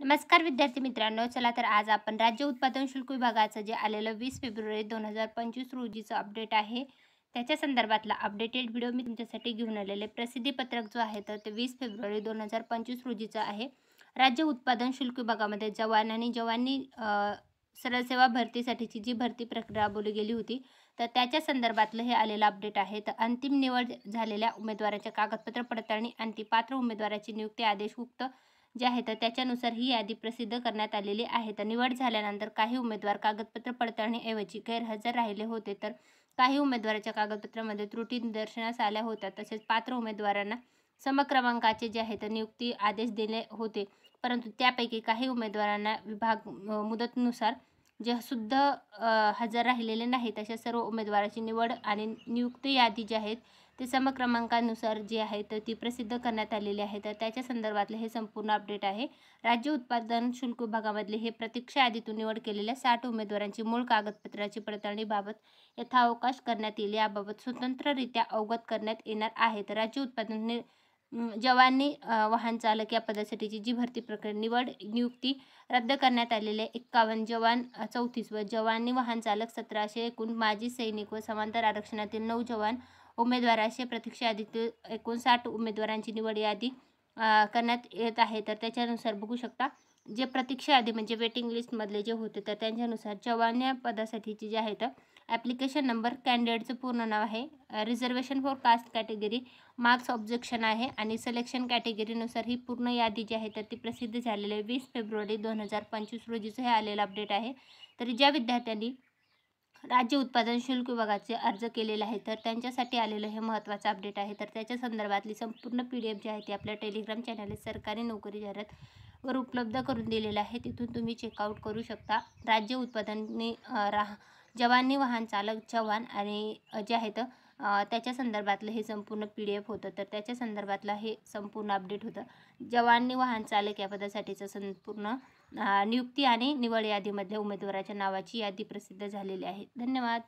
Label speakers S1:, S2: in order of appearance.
S1: नमस्कार विद्यार्थी मित्रांनो. चला तर आज आपण राज्य उत्पादन शुल्क विभागाचं जे आलेलं 20 फेब्रुवारी 2025 रोजीचं अपडेट आहे, त्याच्या संदर्भातला अपडेटेड व्हिडिओ मी तुमच्यासाठी घेऊन आलेले. प्रसिद्धी पत्रक जो आहे तर ते 20 फेब्रुवारी 2025 रोजीचं आहे. राज्य उत्पादन शुल्क विभागामध्ये जवान आणि जवानी सरळ सेवा भरतीसाठीची जी भरती प्रक्रिया राबवली गेली होती, तर त्याच्या संदर्भातलं हे आलेलं अपडेट आहे. तर अंतिम निवड झालेल्या उमेदवाराच्या कागदपत्र पडताळणी आणि ती पात्र उमेदवाराची नियुक्ती आदेश उक्त जे आहे तर त्याच्यानुसार ही यादी प्रसिद्ध करण्यात आलेली आहे. तर निवड झाल्यानंतर काही उमेदवार कागदपत्र पडताळणीऐवजी गैरहजर राहिले होते, तर काही उमेदवाराच्या कागदपत्रामध्ये त्रुटी निदर्शनास आल्या होत्या. तसेच पात्र उमेदवारांना समक्रमांकाचे जे आहे तर नियुक्ती आदेश दिले होते, परंतु त्यापैकी काही उमेदवारांना विभाग मुदतीनुसार जे शुद्ध हजर राहिलेले नाहीत अशा सर्व उमेदवाराची निवड आणि नियुक्ती यादी जी आहेत ते समक्रमांकानुसार जी आहे तर ती प्रसिद्ध करण्यात आलेली आहे. तर त्याच्या संदर्भातले हे संपूर्ण अपडेट आहे. राज्य उत्पादन शुल्क विभागामधले हे प्रतीक्षा यादीतून निवड केलेल्या 60 उमेदवारांची मूळ कागदपत्राची पडताळणीबाबत यथावकाश करण्यात येईल, याबाबत स्वतंत्ररित्या अवगत करण्यात येणार आहे. तर राज्य उत्पादन जवानी वाहन चालक या पदासाठीची जी भरती प्रक्रिया निवड नियुक्ती रद्द करण्यात आलेले 51 जवान 34 व जवानी वाहन चालक 1700 एकूण माजी सैनिक व समांतर आरक्षणातील 9 जवान उमेदवार असे प्रतीक्षा यादीतील एकूण 60 उमेदवारांची निवड यादी करण्यात येत आहे. तर त्याच्यानुसार बघू शकता जे प्रतीक्षा यादी म्हणजे वेटिंग लिस्टमधले जे होते तर त्यांच्यानुसार जवान या पदासाठीची जे आहे तर ॲप्लिकेशन नंबर कॅन्डिडेटचं पूर्ण नाव आहे, reservation for caste category, marks objection आहे आणि सिलेक्शन कॅटेगरीनुसार ही पूर्ण यादी जी आहे तर ती प्रसिद्ध झालेली आहे. 20 फेब्रुवारी 2025 रोजीचं हे आलेलं अपडेट आहे. तर ज्या विद्यार्थ्यांनी राज्य उत्पादन शुल्क विभागाचे अर्ज केलेले आहे तर त्यांच्यासाठी आलेलं हे महत्त्वाचं अपडेट आहे. तर त्याच्या संदर्भातली संपूर्ण PDF जी आहे ती आपल्या टेलिग्राम चॅनल सरकारी नोकरी जाहिरात वर उपलब्ध करून दिलेलं आहे. तिथून तुम्ही चेकआउट करू शकता. राज्य उत्पादन जवानी वाहन चालक जवान आणि जे आहेत त्याच्या संदर्भातलं हे संपूर्ण PDF होतं. तर त्याच्या संदर्भातलं हे संपूर्ण अपडेट होतं. जवानी वाहन चालक या पदासाठीचं संपूर्ण नियुक्ती आणि निवड यादीमध्ये उमेदवाराच्या नावाची यादी प्रसिद्ध झालेली आहे. धन्यवाद.